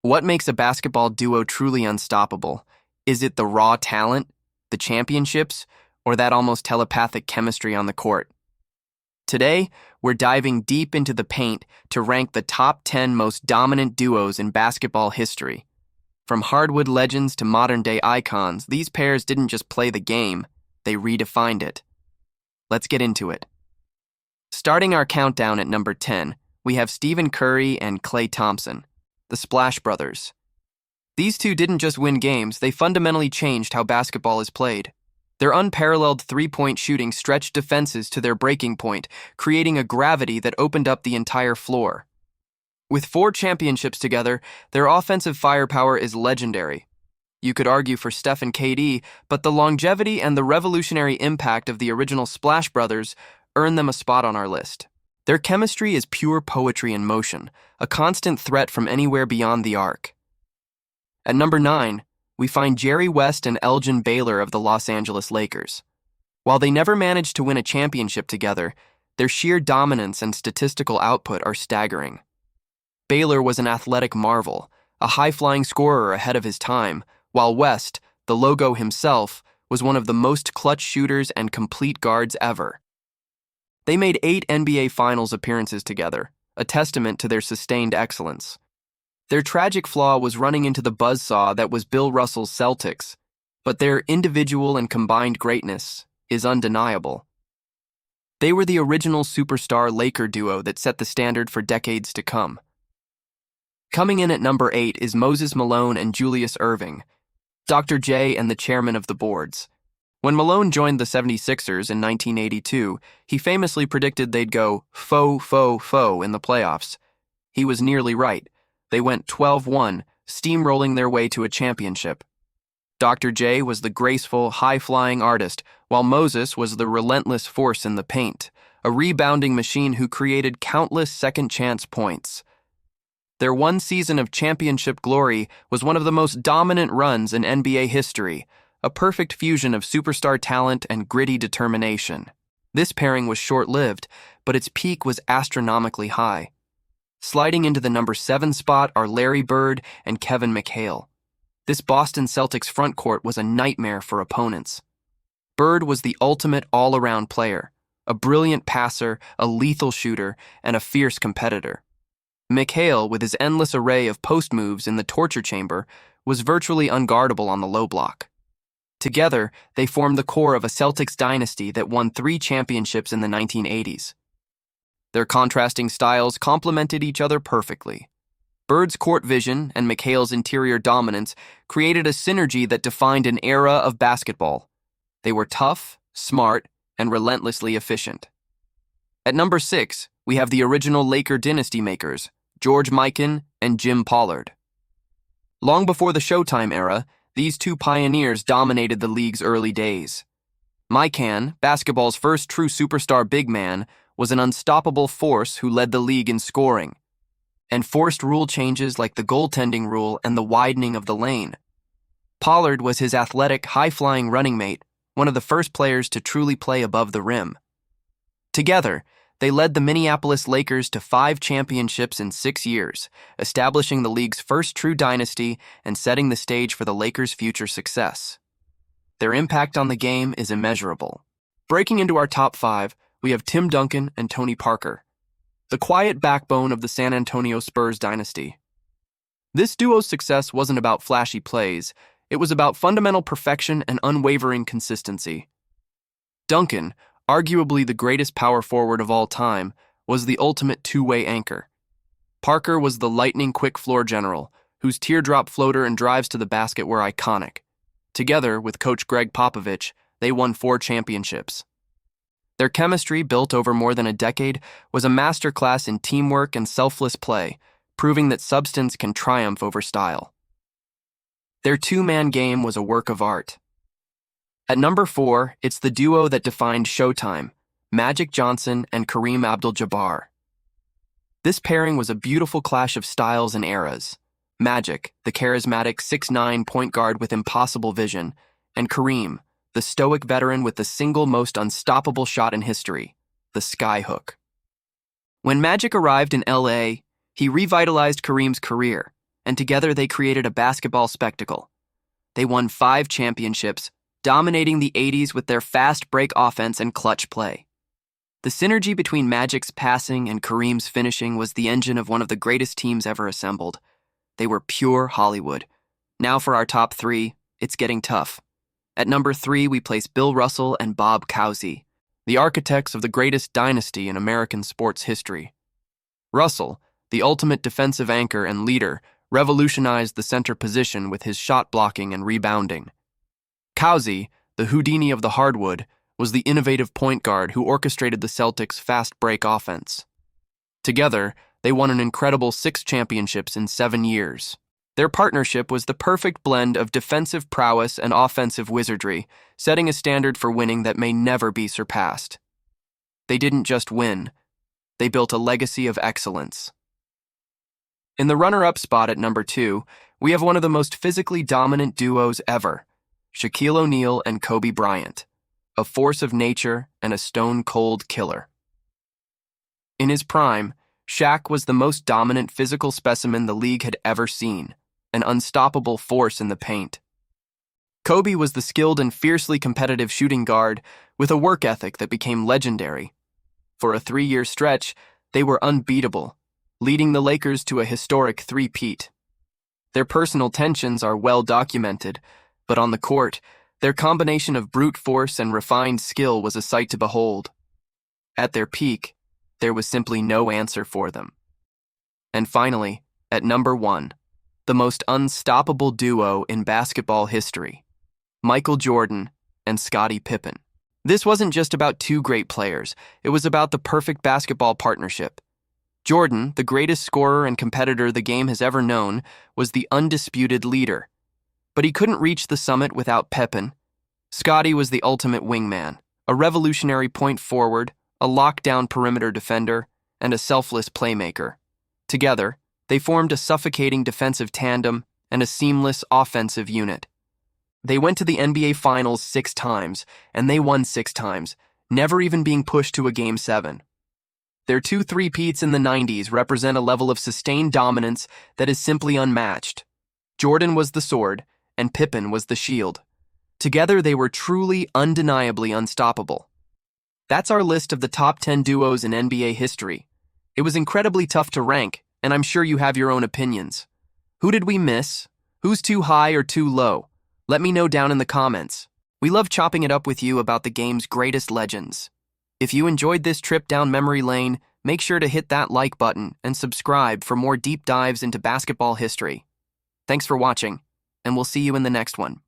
What makes a basketball duo truly unstoppable? Is it the raw talent, the championships, or that almost telepathic chemistry on the court? Today, we're diving deep into the paint to rank the top 10 most dominant duos in basketball history. From hardwood legends to modern-day icons, these pairs didn't just play the game, they redefined it. Let's get into it. Starting our countdown at number 10, we have Stephen Curry and Klay Thompson, the Splash Brothers. These two didn't just win games, they fundamentally changed how basketball is played. Their unparalleled three-point shooting stretched defenses to their breaking point, creating a gravity that opened up the entire floor. With 4 championships together, their offensive firepower is legendary. You could argue for Steph and KD, but the longevity and the revolutionary impact of the original Splash Brothers earned them a spot on our list. Their chemistry is pure poetry in motion, a constant threat from anywhere beyond the arc. At number 9, we find Jerry West and Elgin Baylor of the Los Angeles Lakers. While they never managed to win a championship together, their sheer dominance and statistical output are staggering. Baylor was an athletic marvel, a high-flying scorer ahead of his time, while West, the logo himself, was one of the most clutch shooters and complete guards ever. They made 8 NBA Finals appearances together, a testament to their sustained excellence. Their tragic flaw was running into the buzzsaw that was Bill Russell's Celtics, but their individual and combined greatness is undeniable. They were the original superstar Laker duo that set the standard for decades to come. Coming in at number 8 is Moses Malone and Julius Erving, Dr. J and the chairman of the boards. When Malone joined the 76ers in 1982, he famously predicted they'd go faux in the playoffs. He was nearly right. They went 12-1, steamrolling their way to a championship. Dr. J was the graceful, high-flying artist, while Moses was the relentless force in the paint, a rebounding machine who created countless second-chance points. Their one season of championship glory was one of the most dominant runs in NBA history, a perfect fusion of superstar talent and gritty determination. This pairing was short-lived, but its peak was astronomically high. Sliding into the number 7 spot are Larry Bird and Kevin McHale. This Boston Celtics frontcourt was a nightmare for opponents. Bird was the ultimate all-around player, a brilliant passer, a lethal shooter, and a fierce competitor. McHale, with his endless array of post moves in the torture chamber, was virtually unguardable on the low block. Together, they formed the core of a Celtics dynasty that won 3 championships in the 1980s. Their contrasting styles complemented each other perfectly. Bird's court vision and McHale's interior dominance created a synergy that defined an era of basketball. They were tough, smart, and relentlessly efficient. At number 6, we have the original Laker dynasty makers, George Mikan and Jim Pollard. Long before the Showtime era, these two pioneers dominated the league's early days. Mikan, basketball's first true superstar big man, was an unstoppable force who led the league in scoring, and forced rule changes like the goaltending rule and the widening of the lane. Pollard was his athletic, high-flying running mate, one of the first players to truly play above the rim. Together, they led the Minneapolis Lakers to 5 championships in 6 years, establishing the league's first true dynasty and setting the stage for the Lakers' future success. Their impact on the game is immeasurable. Breaking into our top 5, we have Tim Duncan and Tony Parker, the quiet backbone of the San Antonio Spurs dynasty. This duo's success wasn't about flashy plays, it was about fundamental perfection and unwavering consistency. Duncan, arguably the greatest power forward of all time, was the ultimate two-way anchor. Parker was the lightning-quick floor general, whose teardrop floater and drives to the basket were iconic. Together, with coach Greg Popovich, they won 4 championships. Their chemistry, built over more than a decade, was a masterclass in teamwork and selfless play, proving that substance can triumph over style. Their two-man game was a work of art. At number 4, it's the duo that defined Showtime, Magic Johnson and Kareem Abdul-Jabbar. This pairing was a beautiful clash of styles and eras. Magic, the charismatic 6'9" point guard with impossible vision, and Kareem, the stoic veteran with the single most unstoppable shot in history, the skyhook. When Magic arrived in LA, he revitalized Kareem's career, and together they created a basketball spectacle. They won 5 championships, dominating the 80s with their fast break offense and clutch play. The synergy between Magic's passing and Kareem's finishing was the engine of one of the greatest teams ever assembled. They were pure Hollywood. Now for our top 3, it's getting tough. At number 3, we place Bill Russell and Bob Cousy, the architects of the greatest dynasty in American sports history. Russell, the ultimate defensive anchor and leader, revolutionized the center position with his shot blocking and rebounding. Cousy, the Houdini of the hardwood, was the innovative point guard who orchestrated the Celtics' fast break offense. Together, they won an incredible 6 championships in 7 years. Their partnership was the perfect blend of defensive prowess and offensive wizardry, setting a standard for winning that may never be surpassed. They didn't just win, they built a legacy of excellence. In the runner-up spot at number 2, we have one of the most physically dominant duos ever, Shaquille O'Neal and Kobe Bryant, a force of nature and a stone-cold killer. In his prime, Shaq was the most dominant physical specimen the league had ever seen, an unstoppable force in the paint. Kobe was the skilled and fiercely competitive shooting guard with a work ethic that became legendary. For a 3-year stretch, they were unbeatable, leading the Lakers to a historic three-peat. Their personal tensions are well documented, but on the court, their combination of brute force and refined skill was a sight to behold. At their peak, there was simply no answer for them. And finally, at number 1, the most unstoppable duo in basketball history, Michael Jordan and Scottie Pippen. This wasn't just about 2 great players, it was about the perfect basketball partnership. Jordan, the greatest scorer and competitor the game has ever known, was the undisputed leader. But he couldn't reach the summit without Pippen. Scottie was the ultimate wingman, a revolutionary point forward, a lockdown perimeter defender, and a selfless playmaker. Together, they formed a suffocating defensive tandem and a seamless offensive unit. They went to the NBA Finals 6 times, and they won 6 times, never even being pushed to a Game 7. Their 2 three-peats in the 90s represent a level of sustained dominance that is simply unmatched. Jordan was the sword, and Pippen was the shield. Together, they were truly, undeniably unstoppable. That's our list of the top 10 duos in NBA history. It was incredibly tough to rank, and I'm sure you have your own opinions. Who did we miss? Who's too high or too low? Let me know down in the comments. We love chopping it up with you about the game's greatest legends. If you enjoyed this trip down memory lane, make sure to hit that like button and subscribe for more deep dives into basketball history. Thanks for watching, and we'll see you in the next one.